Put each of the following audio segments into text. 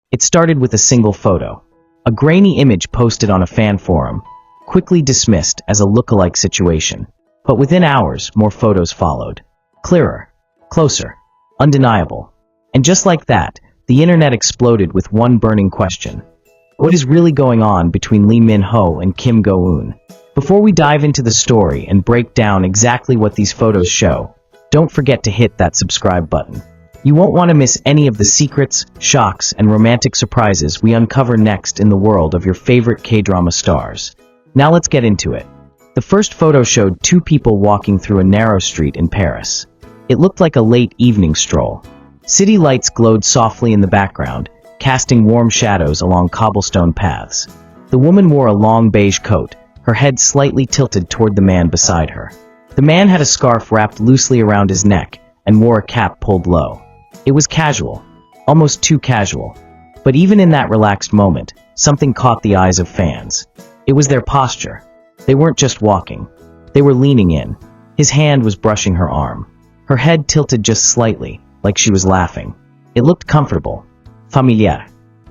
It started with a single photo. A grainy image posted on a fan forum, quickly dismissed as a lookalike situation. But within hours, more photos followed. Clearer, closer, undeniable. And just like that, the internet exploded with one burning question. What is really going on between Lee Min-ho and Kim Go-eun? Before we dive into the story and break down exactly what these photos show, don't forget to hit that subscribe button. You won't want to miss any of the secrets, shocks, and romantic surprises we uncover next in the world of your favorite K-drama stars. Now let's get into it. The first photo showed two people walking through a narrow street in Paris. It looked like a late evening stroll. City lights glowed softly in the background, casting warm shadows along cobblestone paths. The woman wore a long beige coat, her head slightly tilted toward the man beside her. The man had a scarf wrapped loosely around his neck and wore a cap pulled low. It was casual, almost too casual. But even in that relaxed moment, something caught the eyes of fans. It was their posture. They weren't just walking. They were leaning in. His hand was brushing her arm. Her head tilted just slightly, like she was laughing. It looked comfortable, familiar.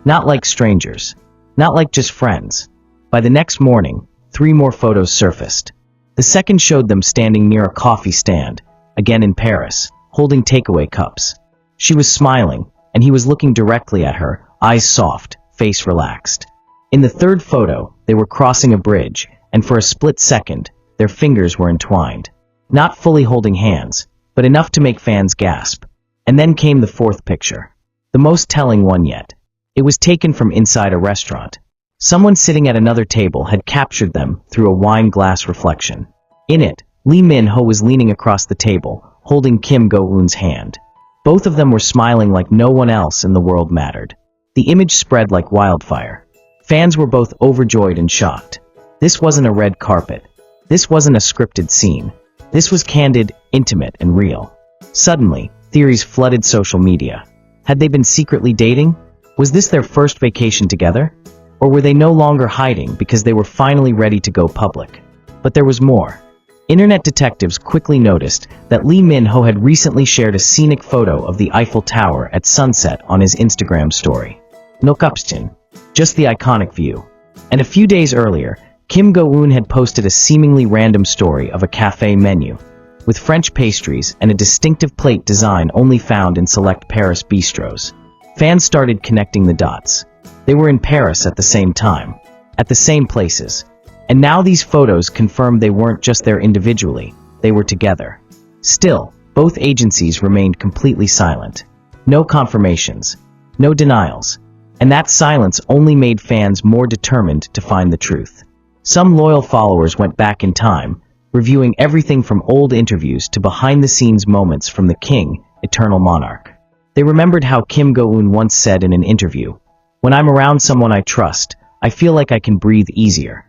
Not like strangers. Not like just friends. By the next morning, 3 more photos surfaced. The second showed them standing near a coffee stand, again in Paris, holding takeaway cups. She was smiling, and he was looking directly at her, eyes soft, face relaxed. In the third photo, they were crossing a bridge, and for a split second, their fingers were entwined. Not fully holding hands, but enough to make fans gasp. And then came the fourth picture. The most telling one yet. It was taken from inside a restaurant. Someone sitting at another table had captured them through a wine glass reflection. In it, Lee Min-ho was leaning across the table, holding Kim Go-eun's hand. Both of them were smiling like no one else in the world mattered. The image spread like wildfire. Fans were both overjoyed and shocked. This wasn't a red carpet. This wasn't a scripted scene. This was candid, intimate, and real. Suddenly, theories flooded social media. Had they been secretly dating? Was this their first vacation together? Or were they no longer hiding because they were finally ready to go public? But there was more. Internet detectives quickly noticed that Lee Min-ho had recently shared a scenic photo of the Eiffel Tower at sunset on his Instagram story. No caption, just the iconic view. And a few days earlier, Kim Go-eun had posted a seemingly random story of a cafe menu, with French pastries and a distinctive plate design only found in select Paris bistros. Fans started connecting the dots. They were in Paris at the same time, at the same places. And now these photos confirmed they weren't just there individually, they were together. Still, both agencies remained completely silent. No confirmations, no denials. And that silence only made fans more determined to find the truth. Some loyal followers went back in time, reviewing everything from old interviews to behind-the-scenes moments from the king, eternal monarch. They remembered how Kim Go-eun once said in an interview, "When I'm around someone I trust, I feel like I can breathe easier."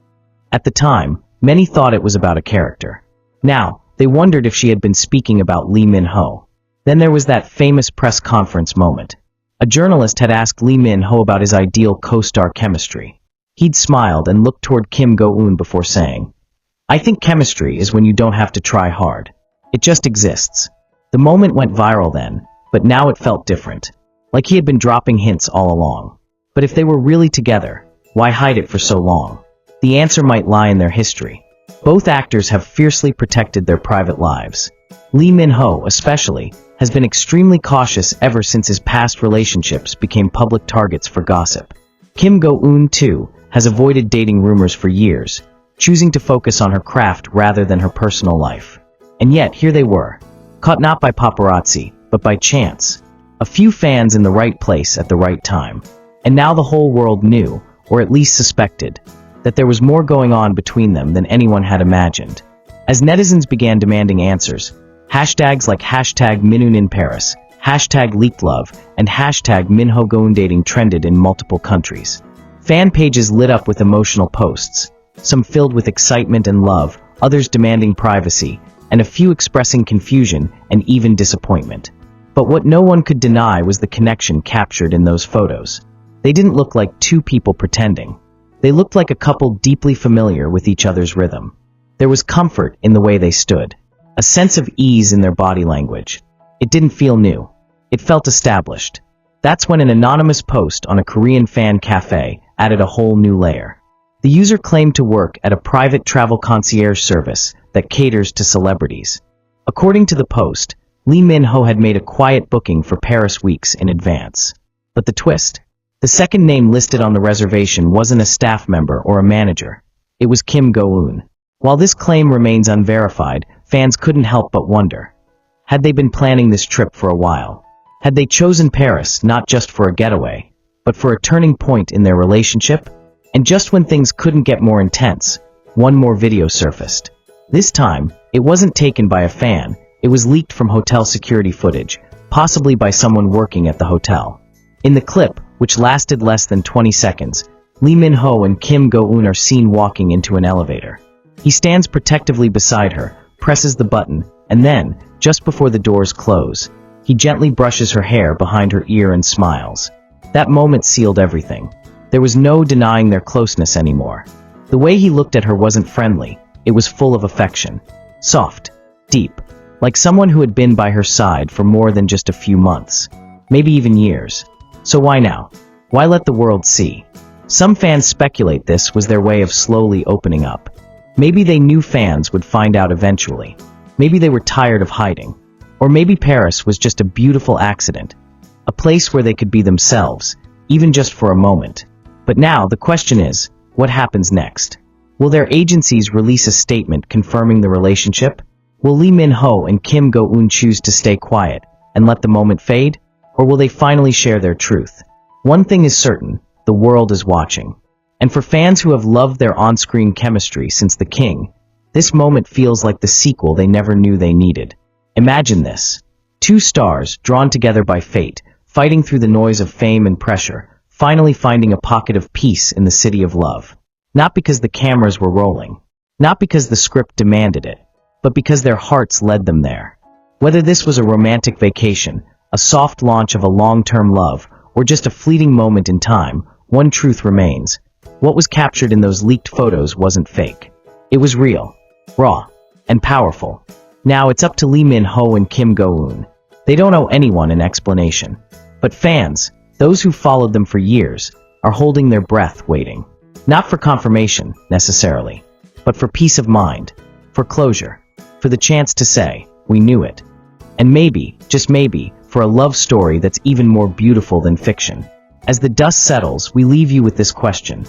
At the time, many thought it was about a character. Now, they wondered if she had been speaking about Lee Min-ho. Then there was that famous press conference moment. A journalist had asked Lee Min-ho about his ideal co-star chemistry. He'd smiled and looked toward Kim Go-eun before saying, "I think chemistry is when you don't have to try hard. It just exists." The moment went viral then, but now it felt different. Like he had been dropping hints all along. But if they were really together, why hide it for so long? The answer might lie in their history. Both actors have fiercely protected their private lives. Lee Min-ho, especially, has been extremely cautious ever since his past relationships became public targets for gossip. Kim Go-eun, too, has avoided dating rumors for years, choosing to focus on her craft rather than her personal life. And yet, here they were, caught not by paparazzi, but by chance. A few fans in the right place at the right time. And now the whole world knew, or at least suspected, that there was more going on between them than anyone had imagined. As netizens began demanding answers, hashtags like hashtag Minun in Paris, hashtag leaked love, and hashtag Min-ho Go-eun dating trended in multiple countries. Fan pages lit up with emotional posts, some filled with excitement and love, others demanding privacy, and a few expressing confusion and even disappointment. But what no one could deny was the connection captured in those photos. They didn't look like two people pretending. They looked like a couple deeply familiar with each other's rhythm. There was comfort in the way they stood, a sense of ease in their body language. It didn't feel new. It felt established. That's when an anonymous post on a Korean fan cafe added a whole new layer. The user claimed to work at a private travel concierge service that caters to celebrities. According to the post, Lee Min-ho had made a quiet booking for Paris weeks in advance. But the twist? The second name listed on the reservation wasn't a staff member or a manager. It was Kim Go-eun. While this claim remains unverified, fans couldn't help but wonder. Had they been planning this trip for a while? Had they chosen Paris not just for a getaway, but for a turning point in their relationship? And just when things couldn't get more intense, one more video surfaced. This time, it wasn't taken by a fan, it was leaked from hotel security footage, possibly by someone working at the hotel. In the clip, which lasted less than 20 seconds, Lee Min-ho and Kim Go-eun are seen walking into an elevator. He stands protectively beside her, presses the button, and then, just before the doors close, he gently brushes her hair behind her ear and smiles. That moment sealed everything. There was no denying their closeness anymore. The way he looked at her wasn't friendly, it was full of affection. Soft, deep, like someone who had been by her side for more than just a few months, maybe even years. So why now? Why let the world see? Some fans speculate this was their way of slowly opening up. Maybe they knew fans would find out eventually. Maybe they were tired of hiding. Or maybe Paris was just a beautiful accident, a place where they could be themselves, even just for a moment. But now the question is, what happens next? Will their agencies release a statement confirming the relationship? Will Lee Min-ho and Kim Go-eun choose to stay quiet and let the moment fade? Or will they finally share their truth? One thing is certain, the world is watching. And for fans who have loved their on-screen chemistry since The King, this moment feels like the sequel they never knew they needed. Imagine this. Two stars, drawn together by fate, fighting through the noise of fame and pressure, finally finding a pocket of peace in the city of love. Not because the cameras were rolling. Not because the script demanded it. But because their hearts led them there. Whether this was a romantic vacation, a soft launch of a long-term love, or just a fleeting moment in time, one truth remains. What was captured in those leaked photos wasn't fake. It was real, raw, and powerful. Now it's up to Lee Min-ho and Kim Go-eun. They don't owe anyone an explanation. But fans, those who followed them for years, are holding their breath waiting. Not for confirmation, necessarily, but for peace of mind, for closure, for the chance to say, we knew it. And maybe, just maybe, for a love story that's even more beautiful than fiction. As the dust settles, we leave you with this question.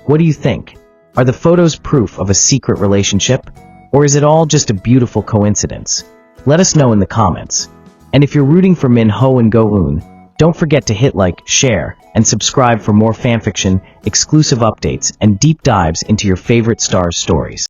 What do you think? Are the photos proof of a secret relationship? Or is it all just a beautiful coincidence? Let us know in the comments. And if you're rooting for Min-ho and Go-eun, don't forget to hit like, share, and subscribe for more fanfiction, exclusive updates, and deep dives into your favorite stars' stories.